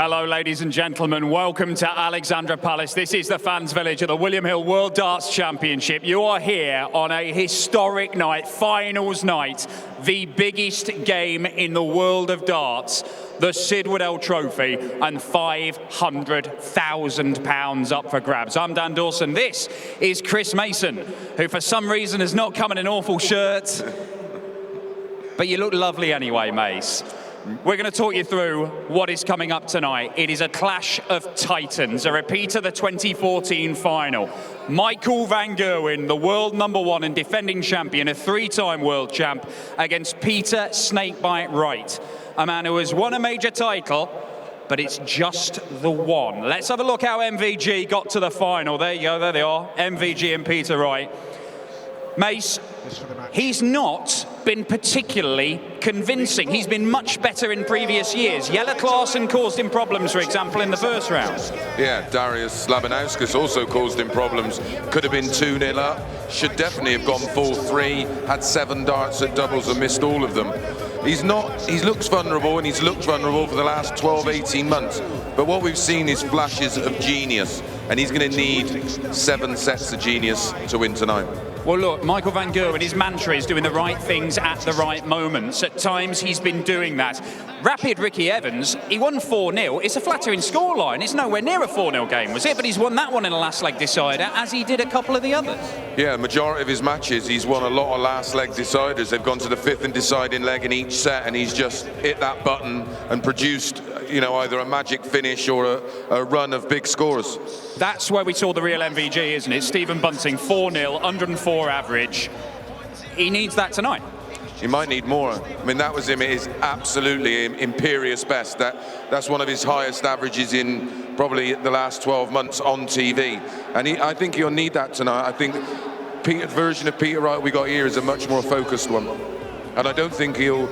Hello, ladies and gentlemen. Welcome to Alexandra Palace. This is the fans' village of the William Hill World Darts Championship. You are here on a historic night, finals night, the biggest game in the world of darts, the Sid Waddell Trophy, and £500,000 up for grabs. I'm Dan Dawson. This is Chris Mason, who for some reason has not come in an awful shirt. But you look lovely anyway, Mace. We're going to talk you through what is coming up tonight. It is a clash of titans, a repeat of the 2014 final. Michael van Gerwen, the world #1 and defending champion, a three-time world champ, against Peter Snakebite Wright, a man who has won a major title, but it's just the one. Let's have a look how MVG got to the final. There you go, there they are, MVG and Peter Wright. Mace, he's not been particularly convincing. He's been much better in previous years. Jelle Klaasen caused him problems, for example, in the first round. Yeah, Darius Labanauskas also caused him problems. Could have been 2-0 up. Should definitely have gone full 3. Had 7 darts at doubles and missed all of them. He looks vulnerable, and he's looked vulnerable for the last 12, 18 months. But what we've seen is flashes of genius, and he's going to need 7 sets of genius to win tonight. Well, look, Michael van Gerwen, his mantra is doing the right things at the right moments. At times, he's been doing that. Rapid Ricky Evans, he won 4-0. It's a flattering scoreline. It's nowhere near a 4-0 game, was it? But he's won that one in a last leg decider, as he did a couple of the others. Yeah, majority of his matches, he's won a lot of last leg deciders. They've gone to the 5th and deciding leg in each set, and he's just hit that button and produced, you know, either a magic finish or a run of big scores. That's where we saw the real MVG, isn't it? Stephen Bunting, 4-0, 104 average. He needs that tonight. He might need more. I mean, that was him at his absolutely imperious best. That's one of his highest averages in probably the last 12 months on TV. And I think he'll need that tonight. I think the version of Peter Wright we got here is a much more focused one. And I don't think he'll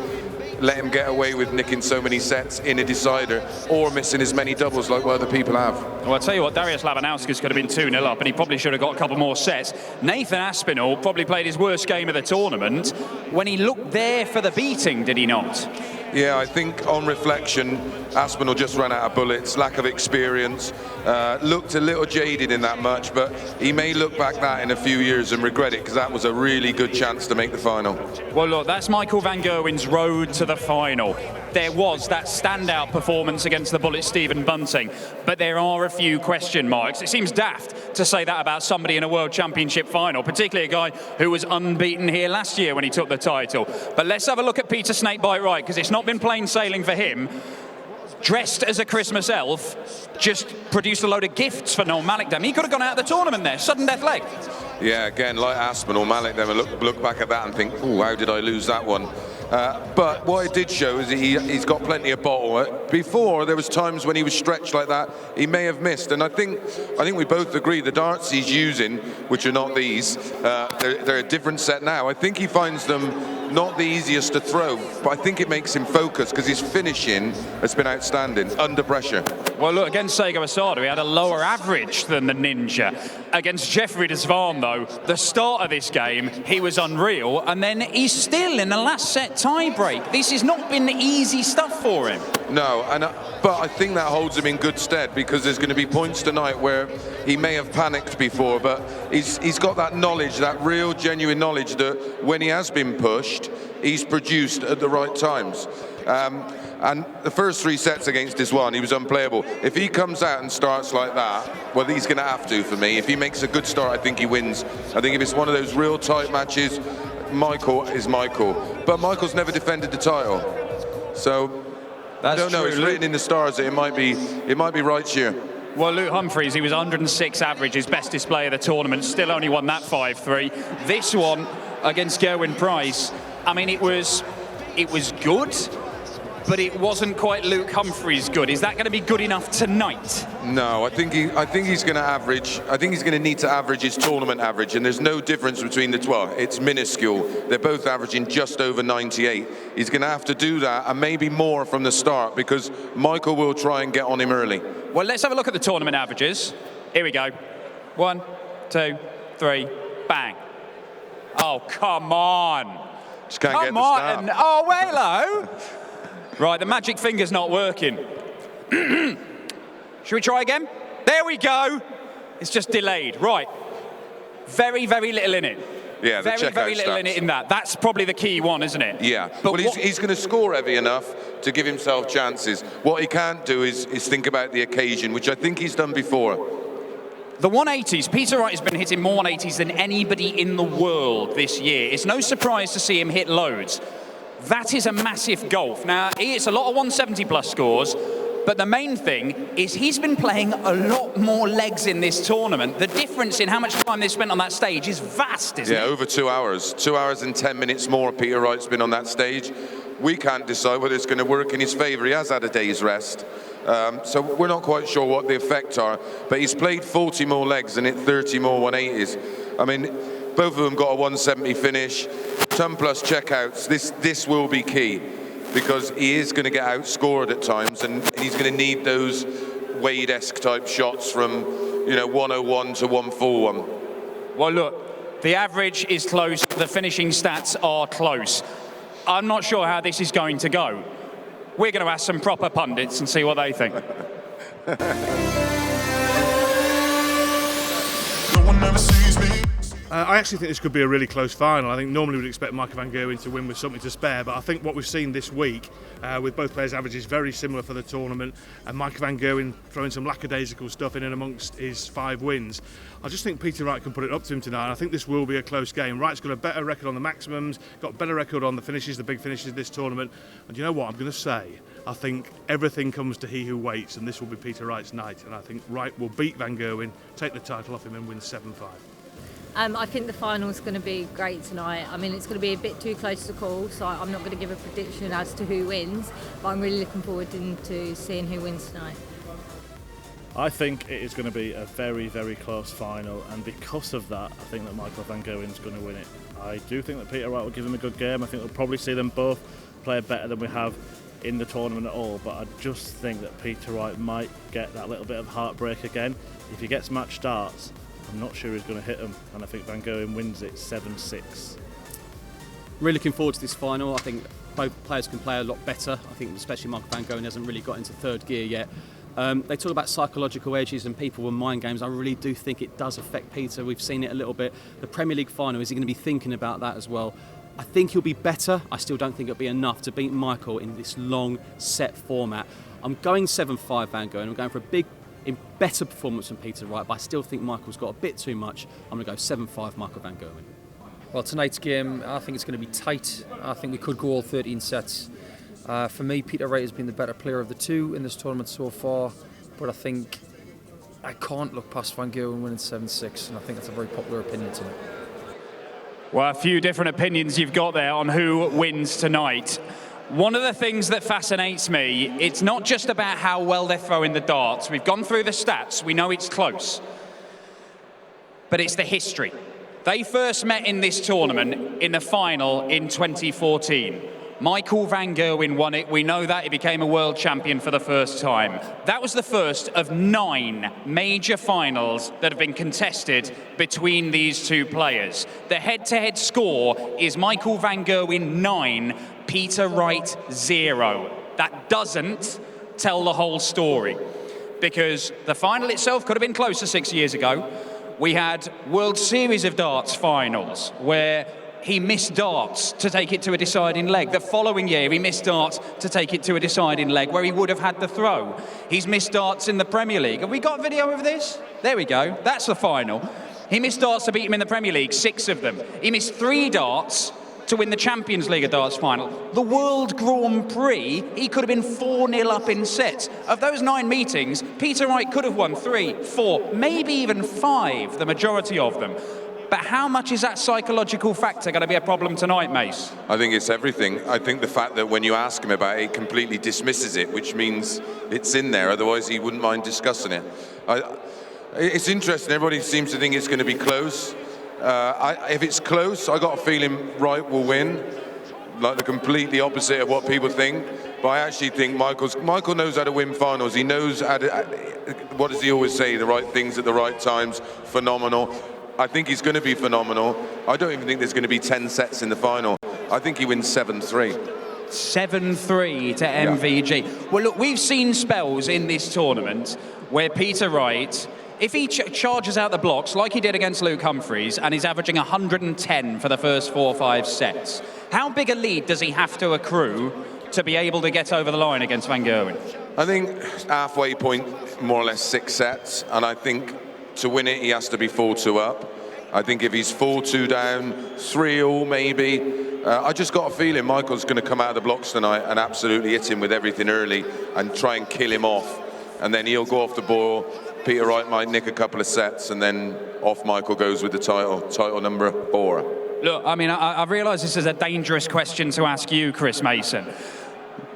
let him get away with nicking so many sets in a decider or missing as many doubles like what other people have. Well, I'll tell you what, Darius Labanauskas could have been 2-0 up, and he probably should have got a couple more sets. Nathan Aspinall probably played his worst game of the tournament when he looked there for the beating, did he not? Yeah, I think on reflection, Aspinall just ran out of bullets, lack of experience, looked a little jaded in that match, but he may look back that in a few years and regret it, because that was a really good chance to make the final. Well, look, that's Michael van Gerwen's road to the final. There was that standout performance against the bullet Stephen Bunting, but there are a few question marks. It seems daft to say that about somebody in a World Championship final, particularly a guy who was unbeaten here last year when he took the title. But let's have a look at Peter Snakebite Wright, because it's not been plain sailing for him. Dressed as a Christmas elf, just produced a load of gifts for Noel Malikdem. He could have gone out of the tournament there, sudden death leg. Yeah, again, like Aspinall, Malikdem, look back at that and think, oh, how did I lose that one? But what it did show is he's got plenty of bottle. Before, there was times when he was stretched like that, he may have missed. And I think we both agree the darts he's using, which are not these, they're a different set now. I think he finds them not the easiest to throw, but I think it makes him focus, because his finishing has been outstanding, under pressure. Well, look, against Seigo Asada, he had a lower average than the Ninja. Against Jeffrey Desvan, though, the start of this game, he was unreal, and then he's still in the last set tie-break. This has not been easy stuff for him. No, but I think that holds him in good stead, because there's going to be points tonight where he may have panicked before, but he's got that knowledge, that real, genuine knowledge that when he has been pushed, he's produced at the right times. And the first 3 sets against Desvan, he was unplayable. If he comes out and starts like that, well, he's going to have to, for me. If he makes a good start, I think he wins. I think if it's one of those real tight matches, Michael is Michael. But Michael's never defended the title. So, I don't know, it's written in the stars that it might be Wright's year. Well, Luke Humphries, he was 106 average, his best display of the tournament, still only won that 5-3. This one against Gerwyn Price, I mean, it was good, but it wasn't quite Luke Humphries good. Is that going to be good enough tonight? No, I think he's going to average. I think he's going to need to average his tournament average, and there's no difference between the 12. It's minuscule. They're both averaging just over 98. He's going to have to do that, and maybe more from the start, because Michael will try and get on him early. Well, let's have a look at the tournament averages. Here we go. 1, 2, 3, bang. Oh, come on. Just can't get the start. Oh, hello. Right, the magic finger's not working. Should we try again? There we go. It's just delayed. Right. Very, very little in it. Yeah, the very, very little in it in that. That's probably the key one, isn't it? Yeah, but well, he's going to score heavy enough to give himself chances. What he can't do is think about the occasion, which I think he's done before. The 180s, Peter Wright has been hitting more 180s than anybody in the world this year. It's no surprise to see him hit loads. That is a massive gulf. Now, it's a lot of 170 plus scores, but the main thing is he's been playing a lot more legs in this tournament. The difference in how much time they've spent on that stage is vast, isn't it? Yeah, over 2 hours. 2 hours and 10 minutes more Peter Wright's been on that stage. We can't decide whether it's going to work in his favour. He has had a day's rest. So we're not quite sure what the effects are, but he's played 40 more legs and hit 30 more 180s. I mean, both of them got a 170 finish. Ton plus checkouts. This will be key, because he is going to get outscored at times, and he's going to need those Wade-esque type shots from, 101 to 141. Well, look, the average is close. The finishing stats are close. I'm not sure how this is going to go. We're going to ask some proper pundits and see what they think. No one ever sees me. I actually think this could be a really close final. I think normally we'd expect Michael van Gerwen to win with something to spare, but I think what we've seen this week with both players' averages very similar for the tournament, and Michael van Gerwen throwing some lackadaisical stuff in and amongst his 5 wins. I just think Peter Wright can put it up to him tonight, and I think this will be a close game. Wright's got a better record on the maximums, got a better record on the finishes, the big finishes this tournament, and you know what I'm going to say? I think everything comes to he who waits, and this will be Peter Wright's night, and I think Wright will beat van Gerwen, take the title off him and win 7-5. I think the final's going to be great tonight. I mean, it's going to be a bit too close to call, so I'm not going to give a prediction as to who wins, but I'm really looking forward to seeing who wins tonight. I think it is going to be a very, very close final, and because of that, I think that Michael van Gerwen's going to win it. I do think that Peter Wright will give him a good game. I think we'll probably see them both play better than we have in the tournament at all, but I just think that Peter Wright might get that little bit of heartbreak again. If he gets match starts, I'm not sure he's going to hit him, and I think van Gerwen wins it 7-6. Really looking forward to this final. I think both players can play a lot better. I think especially Michael van Gerwen hasn't really got into third gear yet. They talk about psychological edges and people with mind games. I really do think it does affect Peter. We've seen it a little bit. The Premier League final, is he going to be thinking about that as well? I think he'll be better. I still don't think it'll be enough to beat Michael in this long set format. I'm going 7-5 van Gerwen. I'm going for a better performance than Peter Wright, but I still think Michael's got a bit too much. I'm going to go 7-5 Michael van Gerwen. Well, tonight's game, I think it's going to be tight. I think we could go all 13 sets. For me, Peter Wright has been the better player of the two in this tournament so far, but I think I can't look past van Gerwen winning 7-6, and I think that's a very popular opinion tonight. Well, a few different opinions you've got there on who wins tonight. One of the things that fascinates me, it's not just about how well they're throwing the darts. We've gone through the stats. We know it's close. But it's the history. They first met in this tournament in the final in 2014. Michael van Gerwen won it. We know that. He became a world champion for the first time. That was the first of 9 major finals that have been contested between these two players. The head-to-head score is Michael van Gerwen 9, Peter Wright 0. That doesn't tell the whole story, because the final itself could have been closer 6 years ago. We had World Series of Darts finals where he missed darts to take it to a deciding leg. The following year, he missed darts to take it to a deciding leg where he would have had the throw. He's missed darts in the Premier League. Have we got video of this? There we go. That's the final. He missed darts to beat him in the Premier League, 6 of them. He missed 3 darts to win the Champions League of Darts final. The World Grand Prix, he could have been 4-0 up in sets. Of those 9 meetings, Peter Wright could have won 3, 4, maybe even 5, the majority of them. But how much is that psychological factor going to be a problem tonight, Mace? I think it's everything. I think the fact that when you ask him about it, he completely dismisses it, which means it's in there. Otherwise, he wouldn't mind discussing it. It's interesting. Everybody seems to think it's going to be close. If it's close, I got a feeling Wright will win. Like the completely opposite of what people think. But I actually think Michael knows how to win finals. He knows how to, what does he always say? The right things at the right times. Phenomenal. I think he's going to be phenomenal. I don't even think there's going to be 10 sets in the final. I think he wins 7-3. 7-3 to MVG. Well, look, we've seen spells in this tournament where Peter Wright, if he charges out the blocks like he did against Luke Humphries and is averaging 110 for the first 4 or 5 sets, how big a lead does he have to accrue to be able to get over the line against Van Gerwen? I think halfway point, more or less 6 sets, and I think to win it he has to be 4-2 up. I think if he's 4-2 down, 3-all maybe. I just got a feeling Michael's going to come out of the blocks tonight and absolutely hit him with everything early and try and kill him off. And then he'll go off the ball. Peter Wright might nick a couple of sets, and then off Michael goes with the title number 4. Look, I mean, I realise this is a dangerous question to ask you, Chris Mason,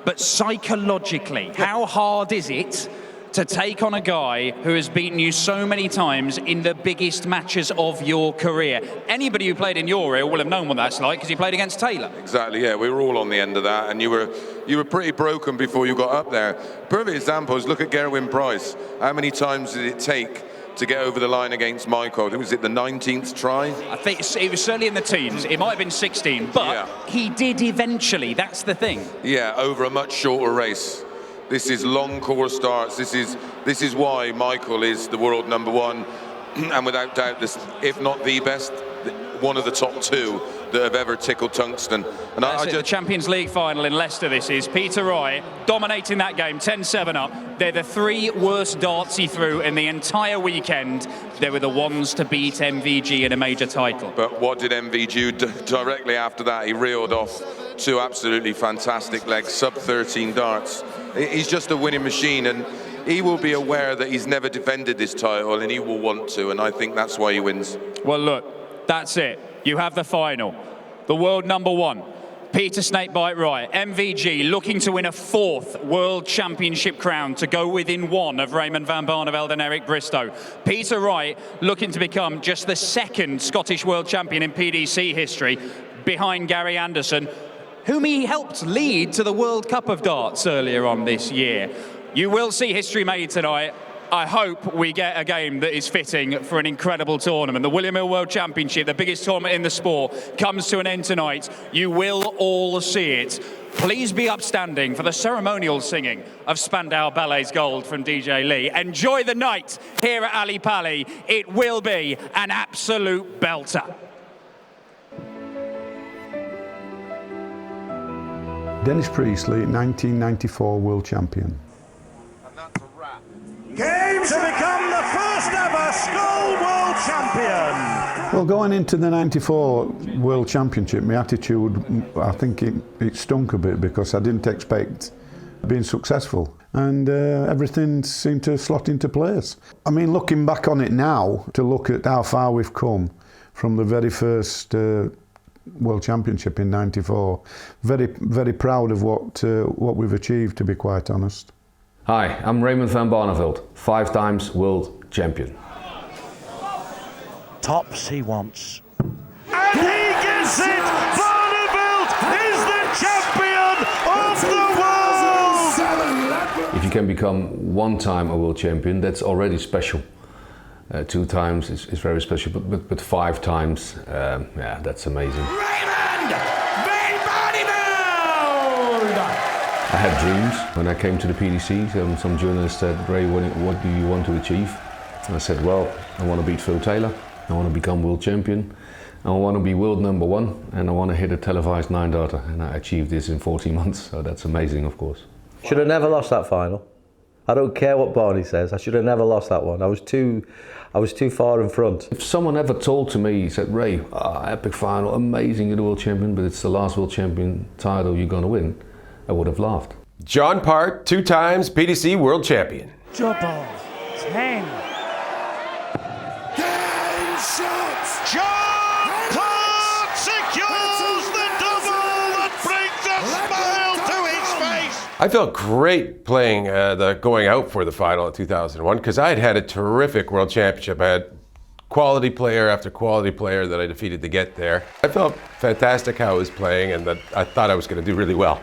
but psychologically, how hard is it to take on a guy who has beaten you so many times in the biggest matches of your career? Anybody who played in your era will have known what that's like because you played against Taylor. Exactly, yeah, we were all on the end of that, and you were pretty broken before you got up there. Perfect example is look at Gerwyn Price. How many times did it take to get over the line against Michael? Was it the 19th try? I think it was certainly in the teens. It might have been 16, but he did eventually. That's the thing. Yeah, over a much shorter race. This is long course starts. This is why Michael is the world number 1, and without doubt, this, if not the best, one of the top 2 that have ever tickled tungsten. And the Champions League final in Leicester. This is Peter Wright dominating that game, 10-7 up. They're the 3 worst darts he threw in the entire weekend. They were the ones to beat MVG in a major title. But what did MVG do directly after that? He reeled off 2 absolutely fantastic legs, sub-13 darts. He's just a winning machine, and he will be aware that he's never defended this title, and he will want to, and I think that's why he wins. Well, look, that's it. You have the final. The world number 1, Peter Snakebite Wright. MVG looking to win a 4th World Championship crown to go within 1 of Raymond van Barneveld and Eric Bristow. Peter Wright looking to become just the 2nd Scottish World Champion in PDC history, behind Gary Anderson, whom he helped lead to the World Cup of Darts earlier on this year. You will see history made tonight. I hope we get a game that is fitting for an incredible tournament. The William Hill World Championship, the biggest tournament in the sport, comes to an end tonight. You will all see it. Please be upstanding for the ceremonial singing of Spandau Ballet's Gold from DJ Lee. Enjoy the night here at Ali Pali. It will be an absolute belter. Dennis Priestley, 1994 World Champion. Games to become the first ever Skull World Champion. Well, going into the 94 World Championship, my attitude, I think it stunk a bit because I didn't expect being successful, and everything seemed to slot into place. I mean, looking back on it now, to look at how far we've come from the very first World Championship in 94, very, very proud of what we've achieved, to be quite honest. Hi, I'm Raymond van Barneveld, 5 times world champion. Tops he wants. And he gets it! Barneveld is the champion of the world! If you can become 1 time a world champion, that's already special. 2 times is very special, but 5 times, yeah, that's amazing. Raymond van Barneveld! I had dreams when I came to the PDC. Some journalists said, Ray, what do you want to achieve? And I said, well, I want to beat Phil Taylor, I want to become world champion, I want to be world number 1, and I want to hit a televised 9-darter. And I achieved this in 14 months, so that's amazing, of course. Should have never lost that final. I don't care what Barney says, I should have never lost that one. I was too far in front. If someone ever told to me, he said, Ray, epic final, amazing, you're the world champion, but it's the last world champion title you're going to win, I would have laughed. John Part, 2 times PDC world champion. Double 10. Game shots! John Part secures the double that brings a smile to his face! I felt great playing the going out for the final in 2001 because I had had a terrific world championship. I had quality player after quality player that I defeated to get there. I felt fantastic how I was playing, and that I thought I was going to do really well.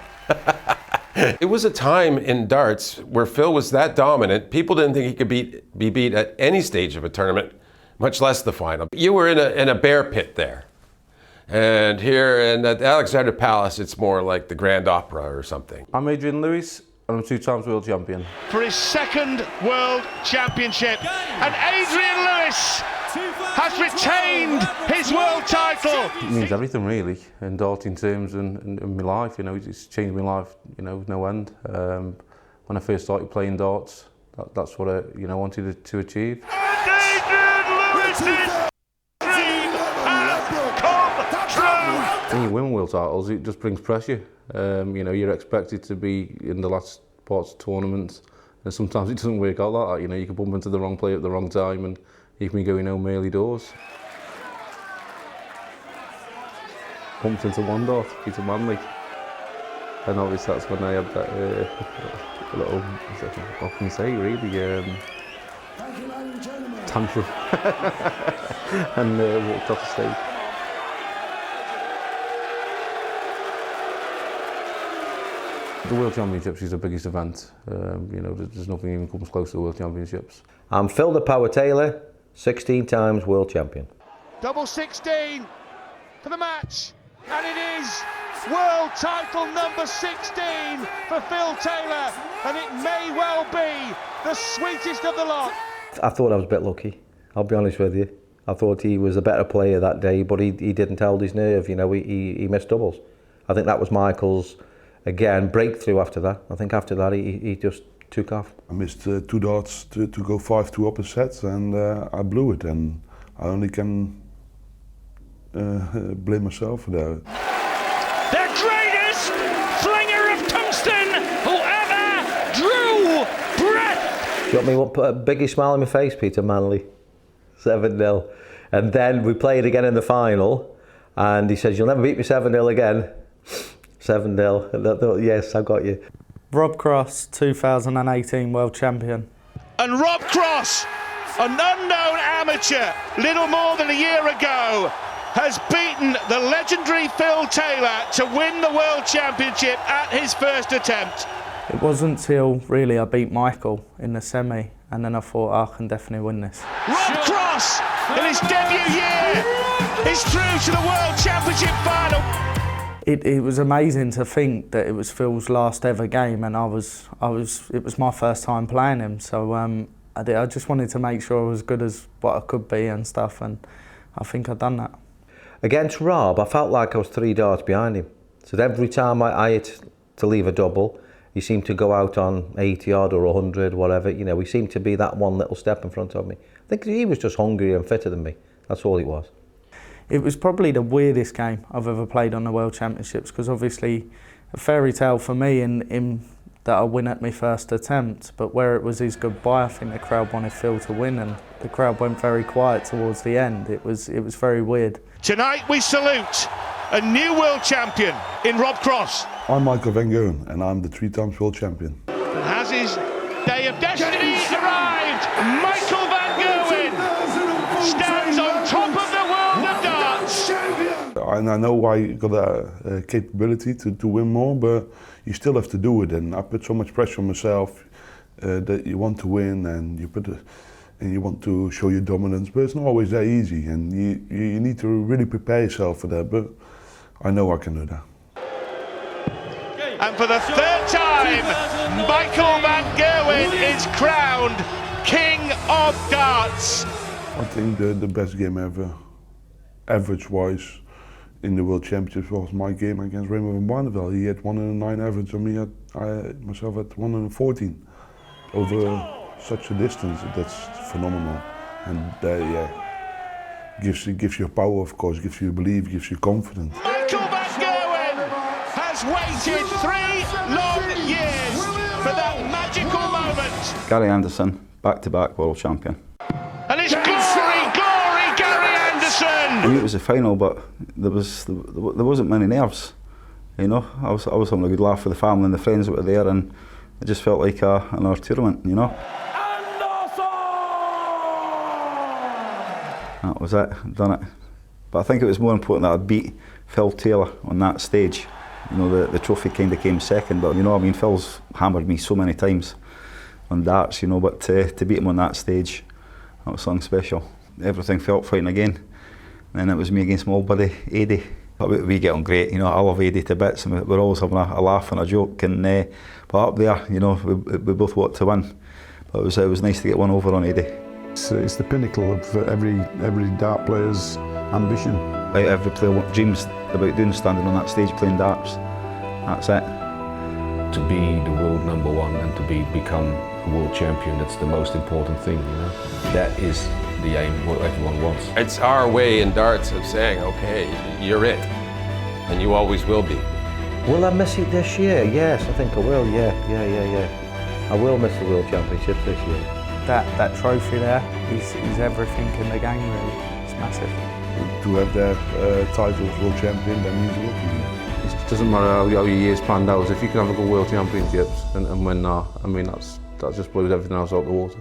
It was a time in darts where Phil was that dominant, people didn't think he could be beat at any stage of a tournament, much less the final. You were in a bear pit there. And here at the Alexander Palace, it's more like the Grand Opera or something. I'm Adrian Lewis, and I'm 2 times world champion. For his 2nd World Championship, and Adrian Lewis has retained his world title. It means everything really, in darting terms and in my life, you know, it's changed my life, you know, no end. When I first started playing darts, that's what I, you know, wanted to achieve. And Adrian Lewis's dream has come true. When you win world titles, it just brings pressure. You know, you're expected to be in the last parts of tournaments, and sometimes it doesn't work out like that. You know, you can bump into the wrong player at the wrong time, and you can be going home early doors. Bumped into one dart, Peter Manley, and obviously that's when I had that little, what can you say, really, tantrum, and walked off the stage. The World Championships is the biggest event. You know, there's nothing even comes close to the World Championships. I'm Phil the Power Taylor, 16 times world champion. Double 16 for the match, and it is world title number 16 for Phil Taylor, and it may well be the sweetest of the lot. I thought I was a bit lucky, I'll be honest with you. I thought he was a better player that day, but he didn't hold his nerve, you know, he missed doubles. I think that was Michael's, again, breakthrough after that. I think after that he just took off. I missed 2 darts to go 5-2 upper sets, and I blew it, and I only can blame myself for that. The greatest flinger of tungsten who ever drew breath. Got me put a biggest smile on my face, Peter Manley. 7-0. And then we played again in the final, and he says, "You'll never beat me 7-0 again." 7-0. Yes, I got you. Rob Cross, 2018 world champion. And Rob Cross, an unknown amateur, little more than a year ago, has beaten the legendary Phil Taylor to win the World Championship at his first attempt. It wasn't till really I beat Michael in the semi, and then I thought I can definitely win this. Rob Cross, in his debut year, is through to the World Championship final. It was amazing to think that it was Phil's last ever game, and it was my first time playing him. So I just wanted to make sure I was as good as what I could be and stuff, and I think I've done that. Against Rob, I felt like I was 3 darts behind him. So every time I had to leave a double, he seemed to go out on 80 odd or 100, whatever. You know, he seemed to be that one little step in front of me. I think he was just hungrier and fitter than me. That's all it was. It was probably the weirdest game I've ever played on the World Championships, because obviously a fairy tale for me in that I win at my first attempt, but where it was his goodbye, I think the crowd wanted Phil to win, and the crowd went very quiet towards the end. It was very weird. Tonight we salute a new world champion in Rob Cross. I'm Michael van Gerwen, and I'm the 3 times world champion. And has his day of destiny arrived? Michael van Gerwen stands on top of the world of darts. And I know I got a capability to win more, but you still have to do it. And I put so much pressure on myself that you want to win, and you want to show your dominance, but it's not always that easy, and you need to really prepare yourself for that. But I know I can do that. And for the 3rd time, Michael van Gerwen is crowned King of Darts. I think the best game ever, average-wise, in the World Championships was my game against Raymond van Barneveld. He had 109 average on me, I myself at 114. Over such a distance, that's phenomenal. And gives you power, of course, gives you belief, gives you confidence. Michael van Gerwen has waited 3 long years for that magical moment. Gary Anderson, back-to-back world champion. And it's glory, Gary Anderson! I knew it was a final, but there wasn't many nerves. You know, I was having a good laugh with the family and the friends that were there, and it just felt like another tournament, you know. That was it, I'd done it. But I think it was more important that I beat Phil Taylor on that stage. You know, the trophy kind of came second, but you know, I mean, Phil's hammered me so many times on darts, you know, but to beat him on that stage, that was something special. Everything felt fine again. And it was me against my old buddy, Eddie. But we get on great, you know, I love Eddie to bits, and we're always having a laugh and a joke. And but up there, you know, we both want to win. But it was nice to get one over on Eddie. It's the pinnacle of every dart player's ambition. Every player dreams about doing, standing on that stage playing darts. That's it. To be the world #1 and to become a world champion, that's the most important thing, you know. That is the aim, what everyone wants. It's our way in darts of saying, okay, you're it, and you always will be. Will I miss it this year? Yes, I think I will, yeah. I will miss the World Championships this year. That trophy there is everything in the game, really. It's massive. To have their title as world champion, that means a lot to me. It doesn't matter how your year's panned out. If you can have a good World Championships and win that, I mean, that just blows everything else out the water.